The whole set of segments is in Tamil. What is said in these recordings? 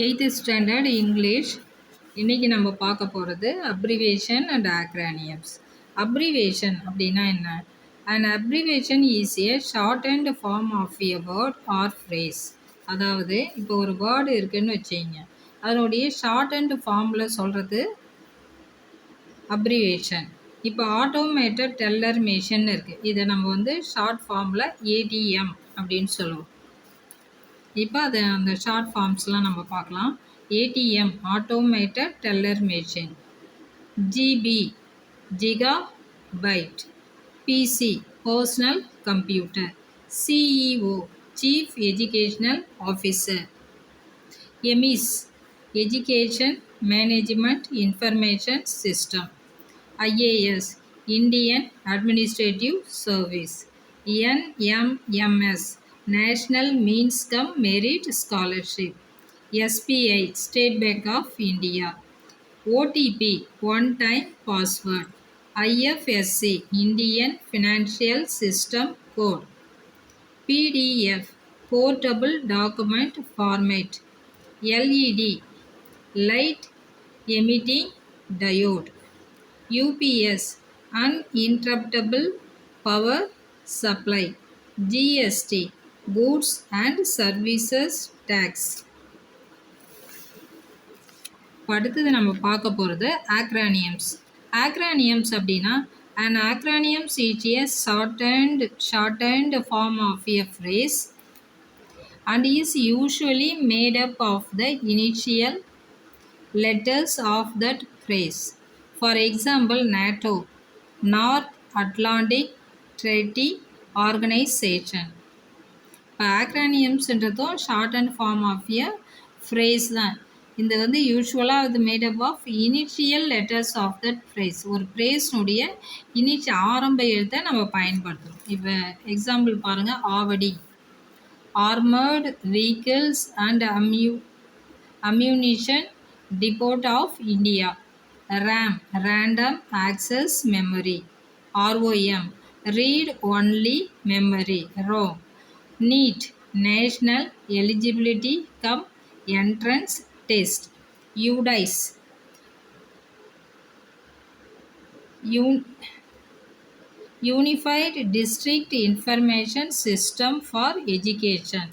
8th standard English. இன்றைக்கி நம்ம பார்க்க போகிறது அப்ரிவேஷன் அண்ட் ஆக்ரானியம்ஸ். அப்ரிவேஷன் அப்படின்னா என்ன? An abbreviation is a shortened form of a word or phrase. அதாவது இப்போ ஒரு வேர்டு இருக்குதுன்னு வச்சுங்க, அதனுடைய ஷார்ட் ஃபார்மில் சொல்கிறது அப்ரிவேஷன். இப்போ ஆட்டோமேட்டட் டெல்லர் மெஷின் இருக்குது, இதை நம்ம ஷார்ட் ஃபார்மில் ஏடிஎம் அப்படின்னு சொல்லுவோம். இப்போ அந்த ஷார்ட் ஃபார்ம்ஸ்லாம் நம்ம பார்க்கலாம். ATM automated teller machine, GB gigabyte, PC personal computer, CEO chief educational officer, EMIS education management information system, IAS Indian administrative service, NMMS national means cum merit scholarship, SBI state bank of India, OTP one time password, IFSC Indian financial system code, PDF portable document format, LED light emitting diode, UPS uninterruptible power supply, GST goods and services tax. அடுத்தது நம்ம பார்க்க போகிறது ஆக்ரானியம்ஸ். ஆக்ரானியம்ஸ் அப்படின்னா an acronyms is a shortened form of a phrase and is usually made up of the initial letters of that phrase. For example, NATO, North Atlantic Treaty Organization. இப்போ ஆக்ரானியம்ஸ்ன்றதும் short and form of a phrase தான். இது யூஸ்வலாக அது made up of initial letters of that phrase. ஒரு ஃப்ரேஸ்னுடைய ஆரம்ப எழுத்தை நம்ம பயன்படுத்துகிறோம். இப்போ எக்ஸாம்பிள் பாருங்கள், Avadi armoured vehicles and ammunition depot of India, RAM random access memory, ROM read only memory, ROM, NEET national eligibility cum entrance test, UDICE unified district information system for education,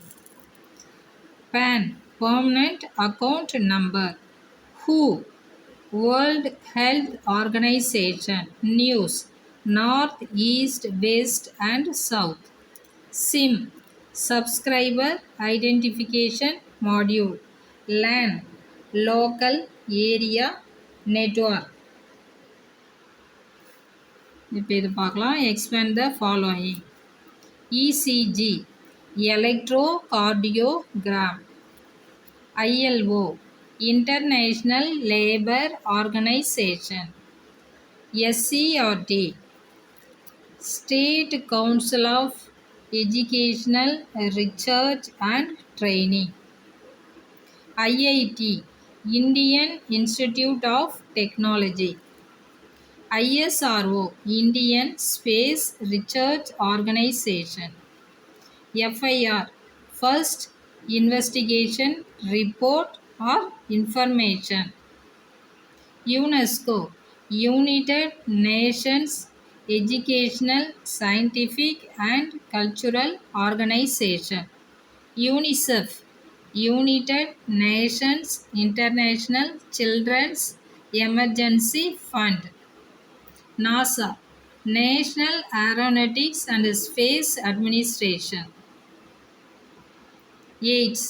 PAN permanent account number, WHO World Health Organization, News North, East, West and South, SIM Subscriber Identification Module, LAN Local Area Network. இப்போ இது பார்க்கலாம். Expand the following: ECG electrocardiogram, ILO International Labour Organization, SCRT State Council of Educational Research and Training, IIT Indian Institute of Technology, ISRO Indian Space Research Organization, FIR First Investigation Report or Information, UNESCO United Nations Educational, Scientific and Cultural Organization, UNICEF United Nations International Children's Emergency Fund, NASA National Aeronautics and Space Administration, AIDS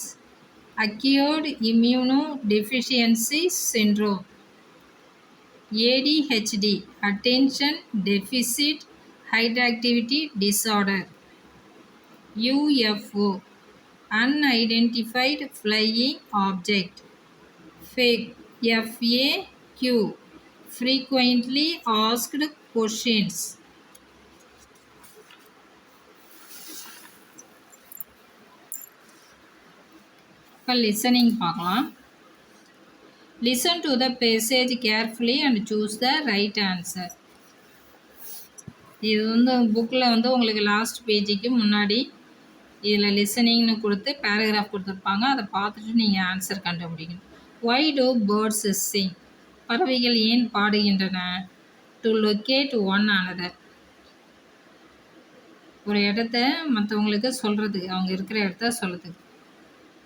Acquired Immunodeficiency Syndrome, ADHD Attention Deficit Hyperactivity Disorder, UFO Unidentified Flying Object, FAQ Frequently Asked Questions. இப்போ லிசனிங் பார்க்கலாம். Listen to the passage carefully and choose the right answer. இது புக்கில் உங்களுக்கு லாஸ்ட் பேஜுக்கு முன்னாடி இதில் லிசனிங்னு கொடுத்து பேராகிராஃப் கொடுத்துருப்பாங்க. அதை பார்த்துட்டு நீங்கள் ஆன்சர் கண்டுபிடிக்கணும். Why do birds sing? பறவைகள் ஏன் பாடுகின்றன? To locate one another. ஒரு இடத்த மற்றவங்களுக்கு சொல்கிறதுக்கு, அவங்க இருக்கிற இடத்த சொல்கிறதுக்கு.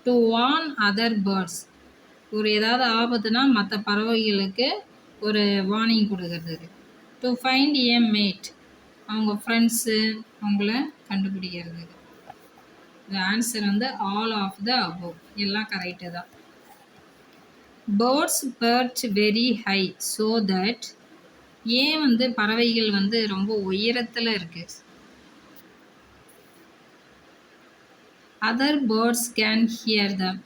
To warn other birds. ஒரு ஏதாவது ஆபத்துனா மற்ற பறவைகளுக்கு ஒரு வார்னிங் கொடுக்கறதுக்கு. To find a mate. அவங்க ஃப்ரெண்ட்ஸு அவங்கள கண்டுபிடிக்கிறதுக்கு. இந்த ஆன்சர் வந்து ஆல் ஆஃப் த அபோவ், எல்லாம் கரெக்டு தான். Birds perch very high so that. ஏன் வந்து பறவைகள் வந்து ரொம்ப உயரத்தில் இருக்குது? அதர் பேர்ட்ஸ் கேன் ஹியர் தம்.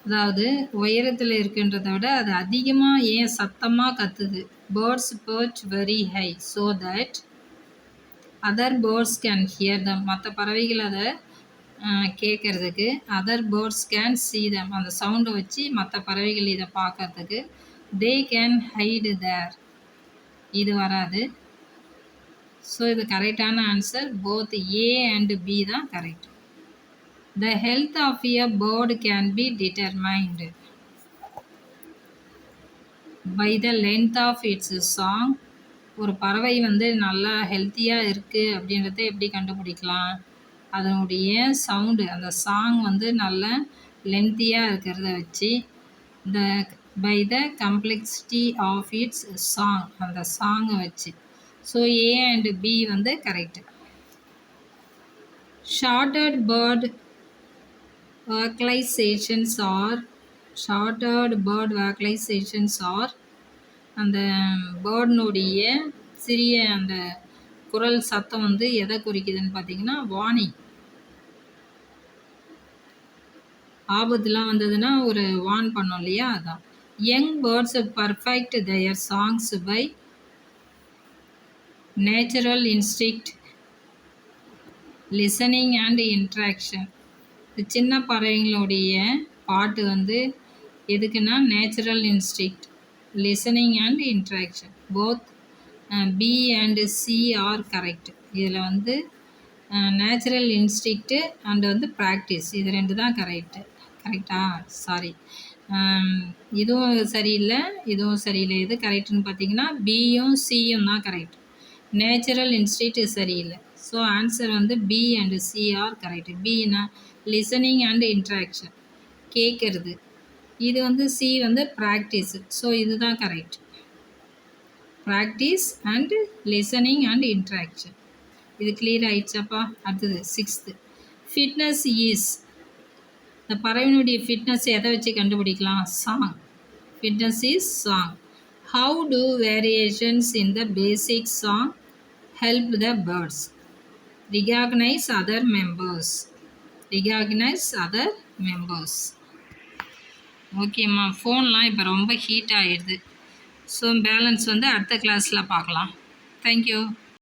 அதாவது உயரத்தில் இருக்குன்றத விட அது அதிகமாக ஏன் சத்தமாக கத்துது? Birds perch very high so that other birds can hear them. மற்ற பறவைகள் அதை கேட்குறதுக்கு. Other birds can see them. அந்த சவுண்டை வச்சு மற்ற பறவைகள் இதை பார்க்கறதுக்கு. They can hide there. இது வராது. ஸோ இது கரெக்டான answer. Both A and B தான் correct. The health of a bird can be determined by the length of its song. ஒரு பறவை வந்து நல்லா ஹெல்த்தியாக இருக்குது அப்படின்றத எப்படி கண்டுபிடிக்கலாம்? அதனுடைய சவுண்டு, அந்த சாங் வந்து நல்ல லென்த்தியாக இருக்கிறத வச்சு. The by the complexity of its song, அந்த சாங்கை வச்சு. ஸோ ஏ அண்ட் பி வந்து correct. Shorted bird vocalizations are அந்த பேர்டினுடைய சிறிய அந்த குரல் சத்தம் வந்து எதை குறிக்குதுன்னு பார்த்தீங்கன்னா வார்னிங். ஆபத்துலாம் வந்ததுன்னா ஒரு வார்ன் பண்ணோம் இல்லையா, அதான். Young birds perfect their songs by natural instinct, listening and interaction. சின்ன பறவைங்களுடைய பாட்டு வந்து எதுக்குன்னா natural instinct, listening and interaction. Both B and C are correct. இதில் வந்து நேச்சுரல் இன்ஸ்டிக்ட்டு அண்டு வந்து ப்ராக்டிஸ், இது ரெண்டு தான் கரெக்டா? சாரி, இதுவும் சரியில்லை, இதுவும் சரியில்லை. எது கரெக்டுன்னு பார்த்தீங்கன்னா பியும் சியும் தான் கரெக்ட். நேச்சுரல் இன்ஸ்டிக்ட் சரியில்லை. ஸோ ஆன்சர் வந்து B and C are correct. பின்னா லிசனிங் அண்ட் இன்ட்ராக்ஷன், கேட்குறது. இது வந்து சி வந்து ப்ராக்டிஸ். ஸோ இதுதான் correct. Practice and listening and interaction. இது கிளியர் ஆயிடுச்சாப்பா? அடுத்தது 6th. Fitness is. இந்த பறவையினுடைய ஃபிட்னஸ் எதை வச்சு கண்டுபிடிக்கலாம்? Song. Fitness is song. How do variations in the basic song help the birds? Recognise other members. Recognise other members. ஓகேம்மா. ஃபோன்லாம் இப்போ ரொம்ப ஹீட் ஆகிடுது. ஸோ பேலன்ஸ் வந்து அடுத்த கிளாஸில் பார்க்கலாம். தேங்க்யூ.